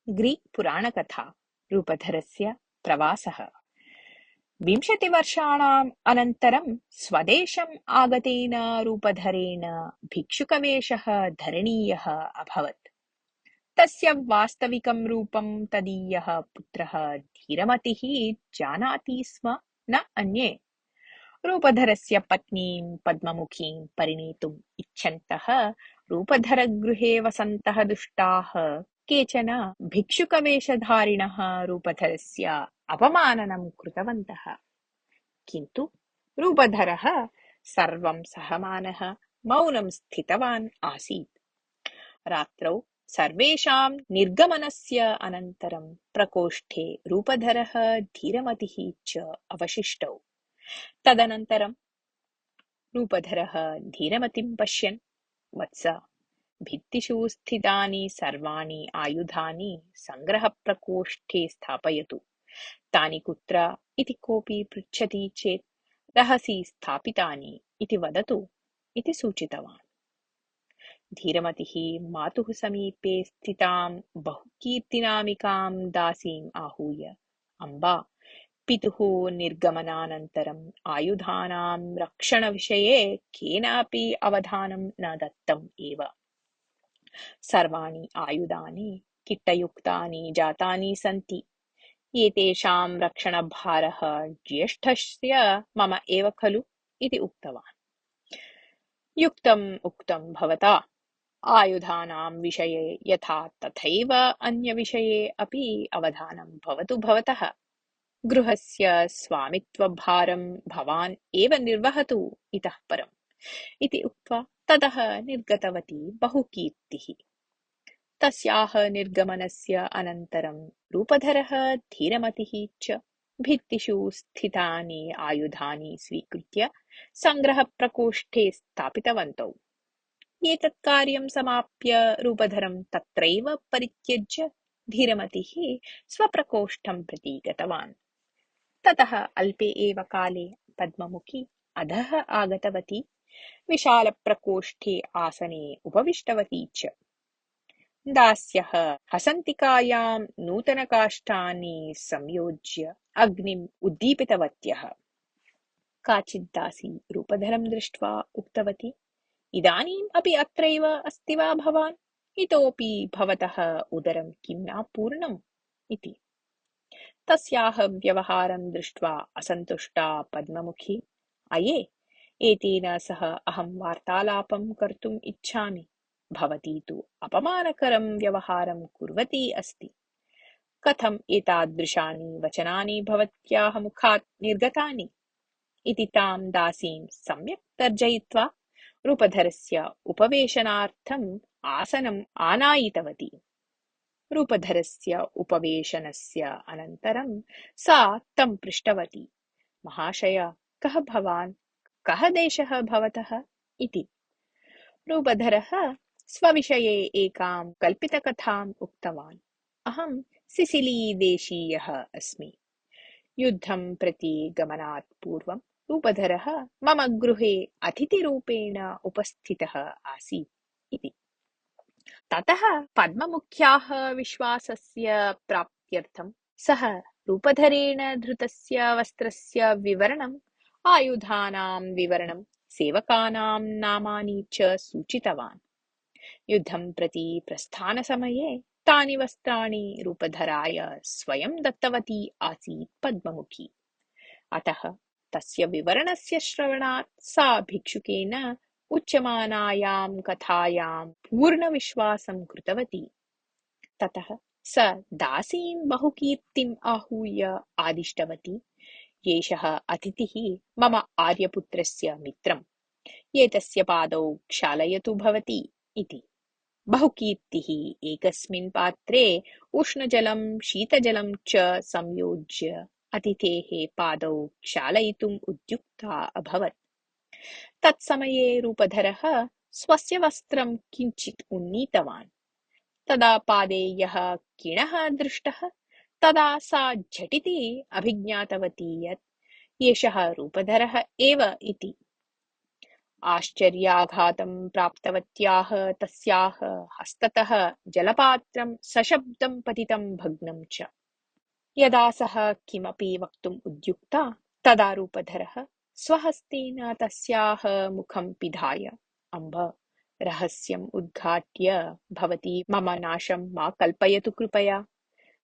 ग्रीक्पुराणकथा रूपधरस्य प्रवासः। 20 वर्षाणाम् अनन्तरं स्वदेशम् आगतेन रूपधरेण भिक्षुकवेषः धरणीयः अभवत्। तस्य वास्तविकं रूपं तदीयः पुत्रः धीरमतिः जानाति स्म, न अन्ये। रूपधरस्य पत्नीं पद्ममुखीं परिणेतुम् इच्छन्तः रूपधरगृहे वसन्तः दुष्टाः केचन भिक्षुकवेषधारिणः रूपधरस्य अपमाननं कृतवन्तः। किन्तु रूपधरः सर्वं सहमानः मौनं स्थितवान् आसीत्। रात्रौ सर्वेषां निर्गमनस्य अनन्तरं प्रकोष्ठे रूपधरः धीरमतिः च अवशिष्टौ। तदनन्तरं रूपधरः धीरमतिं पश्यन्, वत्स, भित्तिषु स्थितानि सर्वाणि आयुधानि सङ्ग्रहप्रकोष्ठे स्थापयतु। तानि कुत्र इति कोऽपि पृच्छति चेत् रहसि स्थापितानि इति वदतु इति सूचितवान्। धीरमतिः मातुः समीपे स्थितां बहुकीर्तिनामिकां दासीम् आहूय, अम्बा, पितुः निर्गमनानन्तरम् आयुधानां रक्षणविषये केनापि अवधानं न दत्तम् एव। सर्वाणि आयुधानि किट्टयुक्तानि जातानि सन्ति। एतेषां रक्षणभारः ज्येष्ठस्य मम एव खलु इति उक्तवान्। युक्तम् उक्तं भवता। आयुधानां विषये यथा तथैव अन्यविषये अपि अवधानं भवतु भवतः। गृहस्य स्वामित्वभारं भवान् एव निर्वहतु इतः परम् इति उक्त्वा ततः निर्गतवती बहुकीर्तिः। तस्याः निर्गमनस्य अनन्तरं रूपधरः धीरमतिः च भित्तिषु स्थितानि आयुधानि स्वीकृत्य सङ्ग्रहप्रकोष्ठे स्थापितवन्तौ। एतत् कार्यं समाप्य रूपधरं तत्रैव परित्यज्य धीरमतिः स्वप्रकोष्ठं प्रति गतवान्। ततः अल्पे एव काले पद्ममुखी अधः आगतवती, विशालप्रकोष्ठे आसने उपविष्टवती च। दास्यः हसन्तिकायां नूतनकाष्ठानि संयोज्य अग्निम् उद्दीपितवत्यः। काचित् दासी रूपधरं दृष्ट्वा उक्तवती, इदानीम् अपि अत्रैव अस्ति वा भवान्? इतोपि भवतः उदरं किं न पूर्णम् इति। तस्याः व्यवहारं दृष्ट्वा असन्तुष्टा पद्ममुखी, अये, एतेन सह अहं वार्तालापं कर्तुम् इच्छामि। भवती तु अपमानकरं व्यवहारं कुर्वती अस्ति। कथम् एतादृशानि वचनानि भवत्याः मुखात् निर्गतानि इति तां दासीं सम्यक् तर्जयित्वा रूपधरस्य उपवेशनार्थम् आसनम् आनायितवती। रूपधरस्य उपवेशनस्य अनन्तरं सा तं पृष्टवती, महाशय, कः भवान्? कः देशः भवतः? इति। रूपधरः स्वविषये एकां कल्पितकथाम् उक्तवान्। अहं सिसिलीदेशीयः अस्मि। युद्धं प्रति गमनात् पूर्वं रूपधरः मम गृहे अतिथिरूपेण उपस्थितः आसीत् इति। ततः पद्ममुख्याः विश्वासस्य प्राप्त्यर्थं सः रूपधरेण धृतस्य वस्त्रस्य विवरणम्, आयुधानां विवरणं, सेवकानां नामानि च सूचितवान्। युद्धं प्रति प्रस्थानसमये तानि वस्त्राणि रूपधराय स्वयं दत्तवती आसीत् पद्ममुखी। अतः तस्य विवरणस्य श्रवणात् सा भिक्षुकेन उच्यमानायां कथायां पूर्णविश्वासं कृतवती। ततः स दासीं बहुकीर्तिम् आहूय आदिष्टवती, एषः अतिथिः मम आर्यपुत्रस्य मित्रम्, एतस्य पादौ क्षालयतु भवती इति। बहुकीर्तिः एकस्मिन् पात्रे उष्णजलं शीतजलं च संयोज्य अतिथेः पादौ क्षालयितुम् उद्युक्ता अभवत्। तत्समये रूपधरः स्वस्य वस्त्रं किञ्चित् उन्नीतवान्। तदा पादे यः किणः दृष्टः, तदा सा झटिति अभिज्ञातवती यत् एषः रूपधरः एव इति। आश्चर्याघातं प्राप्तवत्याः तस्याः हस्ततः जलपात्रं सशब्दं पतितं भग्नं च। यदा सः किमपि वक्तुम् उद्युक्ता तदा रूपधरः स्वहस्तेन तस्याः मुखं पिधाय, अम्ब, रहस्यम् उद्घाट्य भवती मम नाशं मा कल्पयतु कृपया।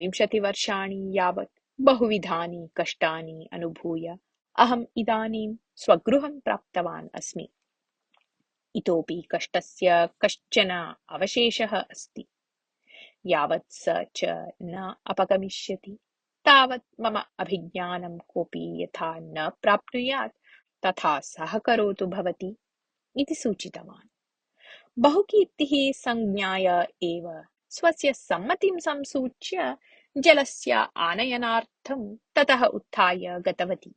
20 वर्षाणि यावत् बहुविधानि कष्टानि अनुभूय अहम् इदानीं स्वगृहं प्राप्तवान् अस्मि। इतोपि कष्टस्य कश्चन अवशेषः अस्ति। यावत् स च न अपगमिष्यति तावत् मम अभिज्ञानं कोऽपि यथा न प्राप्नुयात् तथा सहकरोतु भवती इति सूचितवान्। बहुकीर्तिः संज्ञाय एव स्वस्य सम्मतिं संसूच्य जलस्य आनयनार्थं ततः उत्थाय गतवती।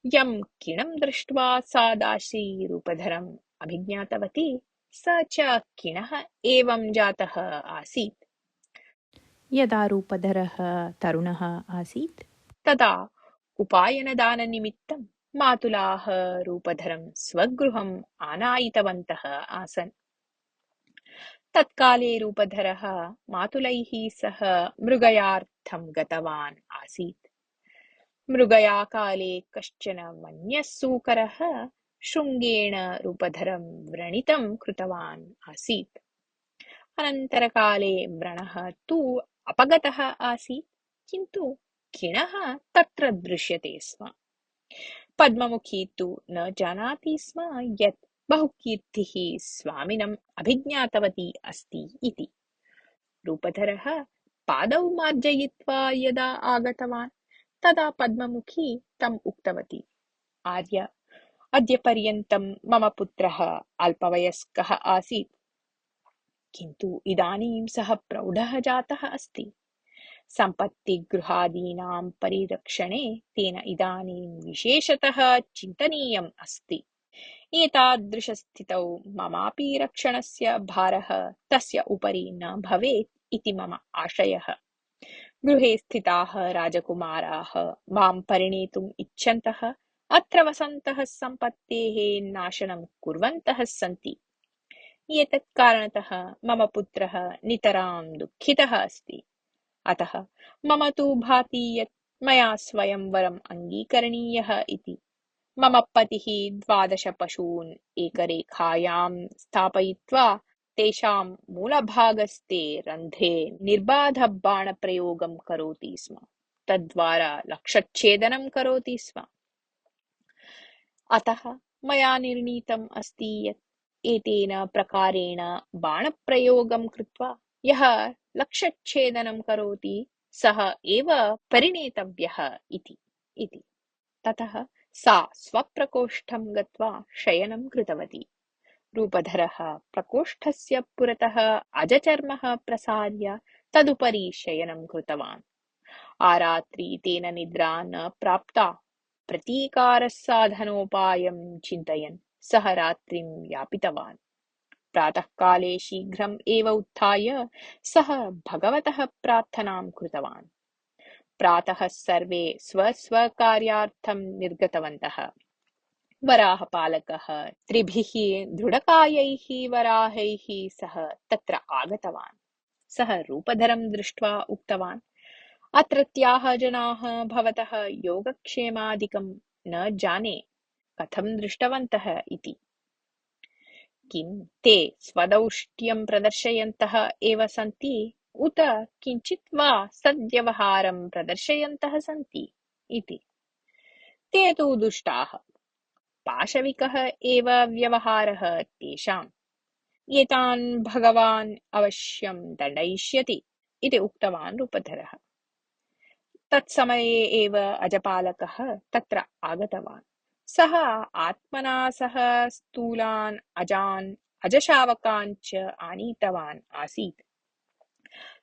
यं किणं दृष्ट्वा सा दासी रूपधरम् अभिज्ञातवती स च किणः एवं जातः आसीत्। यदा रूपधरः तरुणः आसीत् तदा उपायनदाननिमित्तं मातुलाः रूपधरं स्वगृहम् आनायितवन्तः आसन्। तत्काले रूपधरः मातुलैः सह मृगयार्थं गतवान् आसीत्। मृगयाकाले कश्चन मन्यः सूकरः शृङ्गेण रूपधरं व्रणितं कृतवान् आसीत्। अनन्तरकाले व्रणः तु अपगतः आसीत्, किन्तु किणः तत्र दृश्यते स्म। पद्ममुखी तु न जानाति स्म यत् बहुकीर्तिः स्वामिनम् अभिज्ञातवती अस्ति इति। रूपधरः पादौ मार्जयित्वा यदा आगतवान् तदा पद्ममुखी तम् उक्तवती, आर्य, अद्य पर्यन्तं मम पुत्रः अल्पवयस्कः आसीत्, किन्तु इदानीं सः प्रौढः जातः अस्ति। सम्पत्तिगृहादीनां परिरक्षणे तेन इदानीं विशेषतः चिन्तनीयम् अस्ति। एतादृशस्थितौ ममापि रक्षणस्य भारः तस्य उपरि न भवेत् इति मम आशयः। गृहे स्थिताः राजकुमाराः मां परिणेतुम् इच्छन्तः अत्र वसन्तः सम्पत्तेः नाशनं कुर्वन्तः सन्ति। एतत् कारणतः मम पुत्रः नितरां दुःखितः अस्ति। अतः मम तु भाति यत् मया स्वयंवरम् अङ्गीकरणीयः इति। मम पतिः 12 पशून् एकरेखायां स्थापयित्वा तेषां मूलभागस्थे रन्ध्रे निर्बाधबाणप्रयोगं करोति स्म। तद्वारा लक्ष्यच्छेदनं करोति स्म। अतः मया निर्णीतम् अस्ति यत् एतेन प्रकारेण बाणप्रयोगं कृत्वा यः लक्ष्यच्छेदनं करोति सः एव परिणेतव्यः इति। ततः सा स्वप्रकोष्ठं गत्वा शयनं कृतवती। रूपधरः प्रकोष्ठस्य पुरतः अजचर्मः प्रसार्य तदुपरि शयनं कृतवान्। आरात्रि तेन निद्रा न प्राप्ता। प्रतीकारसाधनोपायं चिन्तयन् सः रात्रिं यापितवान्। प्रातःकाले शीघ्रम् एव उत्थाय सः भगवतः प्रार्थनां कृतवान्। प्रातः सर्वे स्वस्वकार्यार्थं निर्गतवन्तः। वराहपालकः 3 दृढकायैः वराहैः सह तत्र आगतवान्। सः रूपधरं दृष्ट्वा उक्तवान्, अत्रत्याः जनाः भवतः योगक्षेमादिकं न जाने कथं दृष्टवन्तः इति। किं ते स्वदौष्ट्यं प्रदर्शयन्तः एव सन्ति उत किञ्चित् वा सद्व्यवहारं प्रदर्शयन्तः सन्ति इति। ते तु दुष्टाः, पाशविकः एव व्यवहारः तेषाम्। एतान् भगवान् अवश्यं दण्डयिष्यति इति उक्तवान् रूपधरः। तत्समये एव अजपालकः तत्र आगतवान्। सः आत्मना सह स्थूलान् अजान् अजशावकान् च आनीतवान् आसीत्।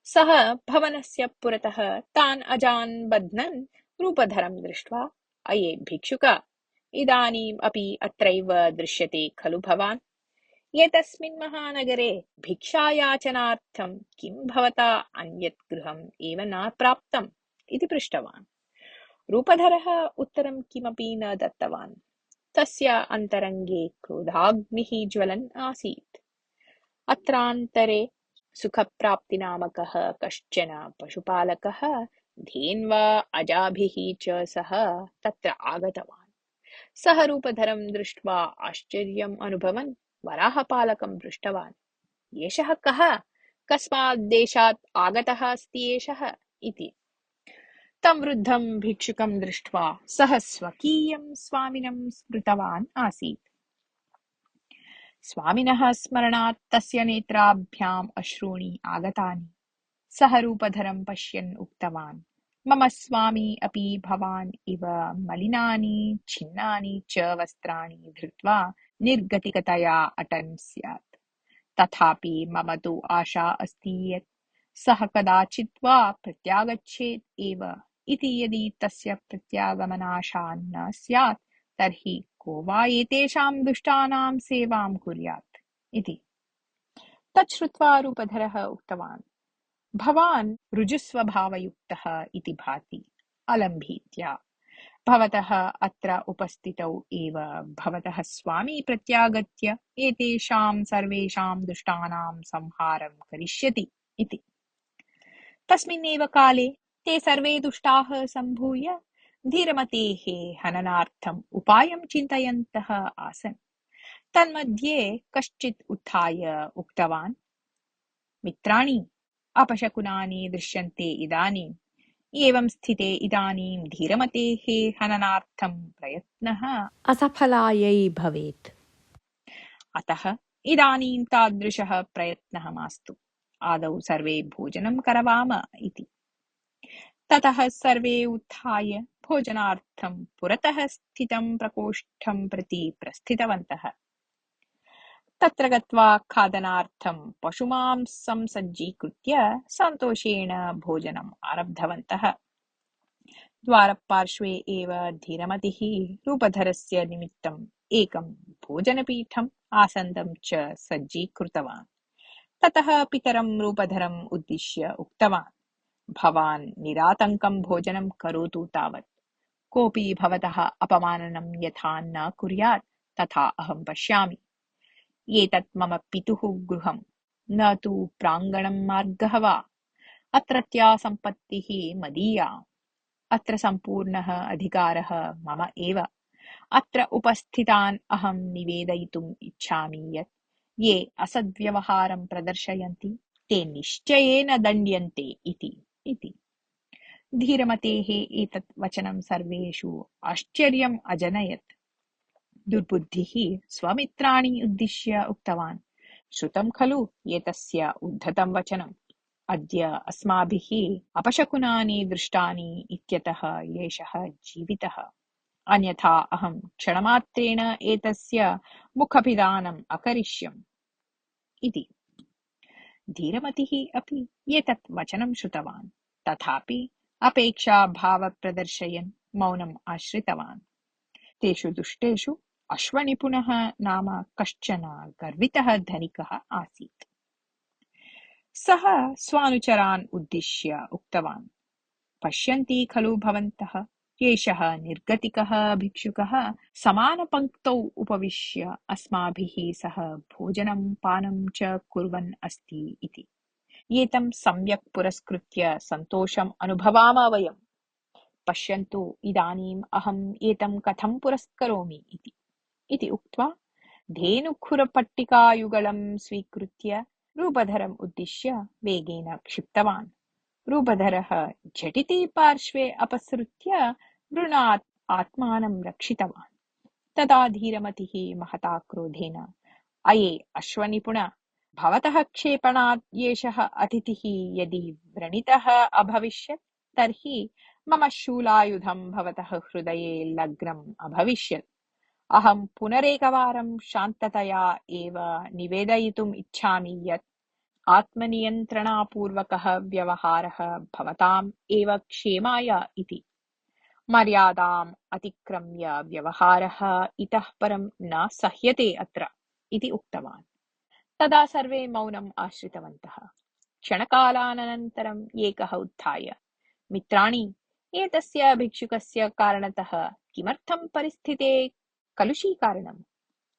सः भवनस्य पुरतः तान् अजान् बध्नन् रूपधरं दृष्ट्वा, अये भिक्षुक, इदानीम् अपि अत्रैव दृश्यते खलु भवान्? एतस्मिन् महानगरे भिक्षायाचनार्थं किं भवता अन्यत् गृहम् एव न प्राप्तम् इति पृष्टवान्। रूपधरः उत्तरं किमपि न दत्तवान्। तस्य अन्तरङ्गे क्रोधाग्निः ज्वलन् आसीत्। अत्रान्तरे सुखप्राप्तिनामकः कश्चन पशुपालकः धेन्वा अजाभिः च सह तत्र आगतवान्। सः रूपधरं दृष्ट्वा आश्चर्यम् अनुभवन् वराहपालकं पृष्टवान्, एषः कः? कस्मात् देशात् आगतः अस्ति एषः इति। तं वृद्धं भिक्षुकं दृष्ट्वा सः स्वकीयं स्वामिनं स्मृतवान् आसीत्। स्वामिनः स्मरणात् तस्य नेत्राभ्याम् अश्रूणि आगतानि। सः रूपधरं पश्यन् उक्तवान्, मम स्वामी अपि भवान् इव मलिनानि छिन्नानि च वस्त्राणि धृत्वा निर्गतिकतया अटन् स्यात्। तथापि मम तु आशा अस्ति यत् सः कदाचित् वा प्रत्यागच्छेत् एव इति। यदि तस्य प्रत्यागमनाशा न स्यात् तर्हि को वा एतेषां दुष्टानां सेवां कुर्यात् इति। तच्छ्रुत्वा रूपधरः उक्तवान्, भवान् ऋजुस्वभावयुक्तः इति भाति। अलं भीत्या भवतः अत्र उपस्थितौ एव भवतः स्वामी प्रत्यागत्य एतेषां सर्वेषां दुष्टानां संहारं करिष्यति इति। तस्मिन्नेव काले ते सर्वे दुष्टाः सम्भूय धीरमतेः हननार्थम् उपायं चिन्तयन्तः आसन्। तन्मध्ये कश्चित् उत्थाय उक्तवान्, मित्राणि, अपशकुनानि दृश्यन्ते इदानीम्। एवं स्थिते इदानीं धीरमतेः हननार्थं प्रयत्नः असफलायै भवेत्। अतः इदानीं तादृशः प्रयत्नः मास्तु। आदौ सर्वे भोजनं करवाम इति। ततः सर्वे उत्थाय भोजनार्थं पुरतः स्थितं प्रकोष्ठं प्रति प्रस्थितवन्तः। तत्र गत्वा खादनार्थं पशुमांसं सज्जीकृत्य सन्तोषेण भोजनम् आरब्धवन्तः। द्वारपार्श्वे एव धीरमतिः रूपधरस्य निमित्तम् एकं भोजनपीठम् आसन्दं च सज्जीकृतवान्। ततः पितरं रूपधरम् उद्दिश्य उक्तवान्, भवान् निरातङ्कं भोजनं करोतु तावत्। कोऽपि भवतः अपमाननं यथा न कुर्यात् तथा अहं पश्यामि। एतत् मम पितुः गृहं, न तु प्राङ्गणं मार्गः वा। अत्रत्या सम्पत्तिः मदीया। अत्र सम्पूर्णः अधिकारः मम एव। अत्र उपस्थितान् अहं निवेदयितुम् इच्छामि यत् ये असद्व्यवहारं प्रदर्शयन्ति ते निश्चयेन दण्ड्यन्ते इति। धीरमतेः एतत् वचनं सर्वेषु आश्चर्यम् अजनयत्। दुर्बुद्धिः स्वमित्राणि उद्दिश्य उक्तवान्, श्रुतं खलु एतस्य उद्धतं वचनम्। अद्य अस्माभिः अपशकुनानि दृष्टानि इत्यतः एषः जीवितः। अन्यथा अहं क्षणमात्रेण एतस्य मुखपिदानम् अकरिष्यम् इति। धीरमतिः अपि एतत् वचनं श्रुतवान्, तथापि अपेक्षाभावप्रदर्शयन् मौनम् आश्रितवान्। तेषु दुष्टेषु अश्वनिपुणः नाम कश्चन गर्वितः धनिकः आसीत्। सः स्वानुचरान् उद्दिश्य उक्तवान्, पश्यन्ति खलु भवन्तः, एषः निर्गतिकः भिक्षुकः समानपङ्क्तौ उपविश्य अस्माभिः सह भोजनं पानं च कुर्वन् अस्ति इति। एतं सम्यक् पुरस्कृत्य सन्तोषम् अनुभवाम वयम्। पश्यन्तु इदानीम् अहम् एतं कथं पुरस्करोमि इति उक्त्वा धेनुखुरपट्टिकायुगलं स्वीकृत्य रूपधरम् उद्दिश्य वेगेन क्षिप्तवान्। रूपधरः झटिति पार्श्वे अपसृत्य वृणात् आत्मानं रक्षितवान्। तदा धीरमतिः महता क्रोधेन, अये अश्वनिपुण, भवतः क्षेपणात् एषः अतिथिः यदि व्रणितः अभविष्यत् तर्हि मम शूलायुधं भवतः हृदये लग्नम् अभविष्यत्। अहं पुनरेकवारं शान्ततया एव निवेदयितुम् इच्छामि यत् आत्मनियन्त्रणापूर्वकः व्यवहारः भवताम् एव क्षेमाय इति। मर्यादाम् अतिक्रम्य व्यवहारः इतः परं न सह्यते अत्र इति उक्तवान्। तदा सर्वे मौनम् आश्रितवन्तः। क्षणकालानन्तरम् एकः उत्थाय, मित्राणि, एतस्य भिक्षुकस्य कारणतः किमर्थं परिस्थिते कलुषीकारणम्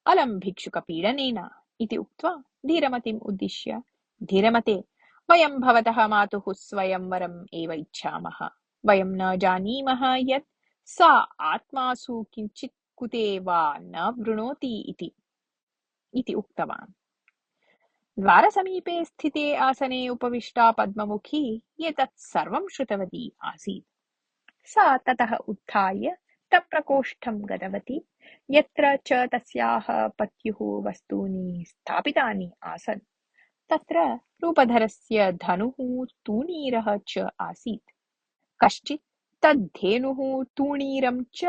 अलं भिक्षुकपीडनेन इति उक्त्वा धीरमतिम् उद्दिश्य, धीरमते, वयं भवतः मातुः स्वयंवरम् एव इच्छामः। वयं न जानीमः यत् सा आत्मासु किञ्चित् कुते वा न वृणोति इति उक्तवान्। द्वारसमीपे स्थिते आसने उपविष्टा पद्ममुखी एतत् सर्वं श्रुतवती आसीत्। सा ततः उत्थाय तप्रकोष्ठं गतवती, यत्र च तस्याः पत्युः वस्तूनि स्थापितानि आसन्। तत्र रूपधरस्य धनुः तूणीरः च आसीत्। कश्चित् तद्धेनुः तूणीरं च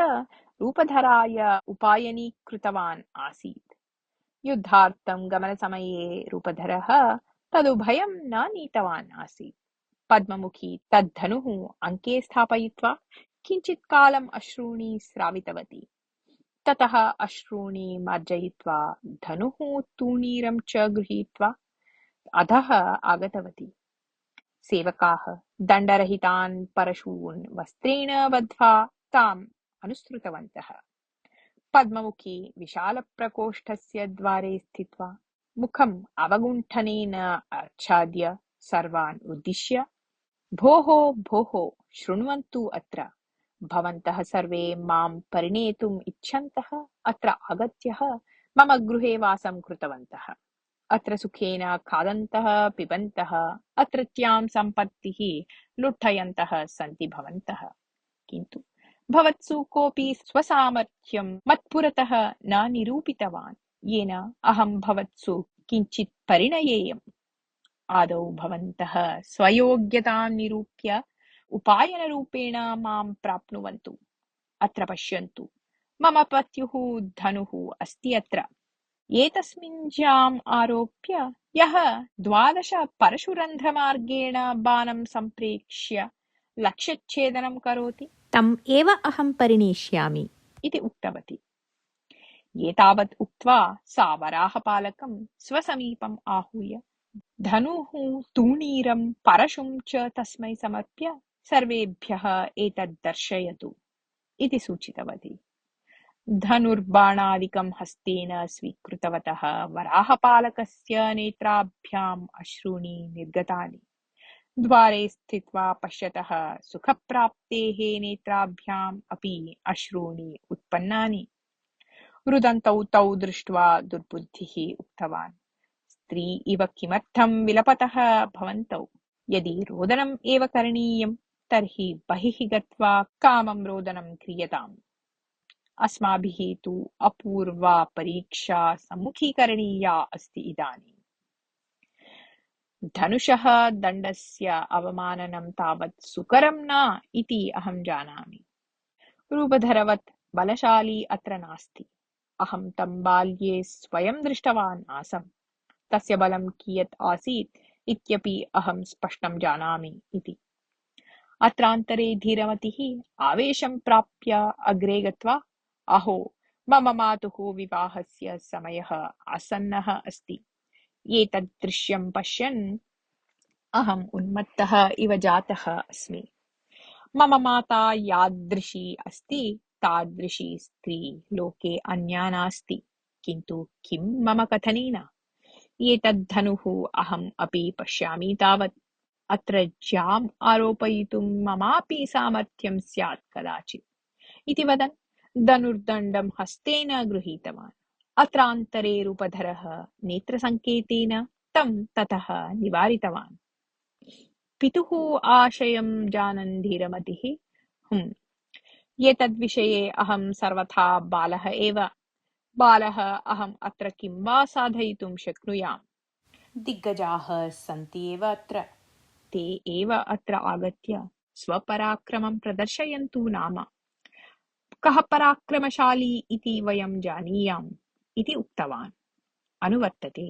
रूपधराय उपायनीकृतवान् आसीत्। युद्धार्थं गमनसमये रूपधरः तदुभयं न नीतवान् आसीत्। पद्ममुखी तद्धनुः अङ्के स्थापयित्वा किञ्चित् कालम् अश्रूणि स्रावितवती। ततः अश्रूणि मार्जयित्वा धनुः तूणीरं च गृहीत्वा अधः आगतवती। सेवकाः दण्डरहितान् परशून् वस्त्रेण बद्ध्वा ताम् अनुसृतवन्तः। पद्ममुखी विशालप्रकोष्ठस्य द्वारे स्थित्वा मुखम् अवगुण्ठनेन आच्छाद्य सर्वान् उद्दिश्य, भोः भोः, शृण्वन्तु अत्र। भवन्तः सर्वे मां परिणेतुम् इच्छन्तः अत्र आगत्य मम गृहे वासं कृतवन्तः। अत्र सुखेन खादन्तः पिबन्तः अत्रत्यां सम्पत्तिः लुठयन्तः सन्ति भवन्तः। किन्तु भवत्सु कोऽपि स्वसामर्थ्यं मत्पुरतः न निरूपितवान्, येन अहं भवत्सु किञ्चित् परिणयेयम्। आदौ भवन्तः स्वयोग्यतां निरूप्य उपायनरूपेण मां प्राप्नुवन्तु। अत्र पश्यन्तु, मम पत्युः धनुः अस्ति अत्र। एतस्मिन् ज्याम् आरोप्य यः 12 परशुरन्ध्रमार्गेण बाणं सम्प्रेक्ष्य लक्ष्यच्छेदनं करोति तम् एव अहं परिणेष्यामि। इति उक्तवती। एतावत् उक्त्वा सा वराहपालकं स्वसमीपम् आहूय धनुः तूणीरं परशुं च तस्मै समर्प्य सर्वेभ्यः एतत् दर्शयतु इति सूचितवती। धनुर्बाणादिकं हस्तेन स्वीकृतवतः वराहपालकस्य नेत्राभ्याम् अश्रूणि निर्गतानि। द्वारे स्थित्वा पश्यतः सुखप्राप्तेः नेत्राभ्याम् अपि अश्रूणि उत्पन्नानि। रुदन्तौ तौ दृष्ट्वा दुर्बुद्धिः उक्तवान्, स्त्री इव किमर्थं विलपतः भवन्तौ? यदि रोदनम् एव करणीयं तर्हि बहिः गत्वा कामं रोदनं क्रियताम्। अस्माभिः तु अपूर्वा परीक्षा सम्मुखीकरणीया अस्ति इदानीम्। धनुषः दण्डस्य अवमाननं तावत् सुकरं न इति अहं जानामि। रूपधरवत् बलशाली अत्र नास्ति। अहं तं बाल्ये स्वयं दृष्टवान् आसम्। तस्य बलं कियत् आसीत् इत्यपि अहं स्पष्टं जानामि इति। अत्रान्तरे धीरमतिः आवेशं प्राप्य अग्रे गत्वा, अहो, मम मातुः विवाहस्य समयः आसन्नः अस्ति। एतत् दृश्यं पश्यन् अहम् उन्मत्तः इव जातः अस्मि। मम माता यादृशी अस्ति तादृशी स्त्री लोके अन्या नास्ति। किन्तु किं मम कथनेन? एतद् धनुः अहम् अपि पश्यामि तावत्। अत्र ज्याम् आरोपयितुं ममापि सामर्थ्यं स्यात् कदाचित् इति वदन् धनुर्दण्डं हस्तेन गृहीतवान्। अत्रान्तरे रूपधरः नेत्रसङ्केतेन तं ततः निवारितवान्। पितुः आशयं जानन् धीरमतिः, एतद्विषये अहं सर्वथा बालः एव। बालः अहम् अत्र किं वा साधयितुं शक्नुयाम्? दिग्गजाः सन्ति एव अत्र। ते एव अत्र आगत्य स्वपराक्रमं प्रदर्शयन्तु नाम। कः पराक्रमशाली इति वयं जानीयाम् इति उक्तवान्। अनुवर्तते।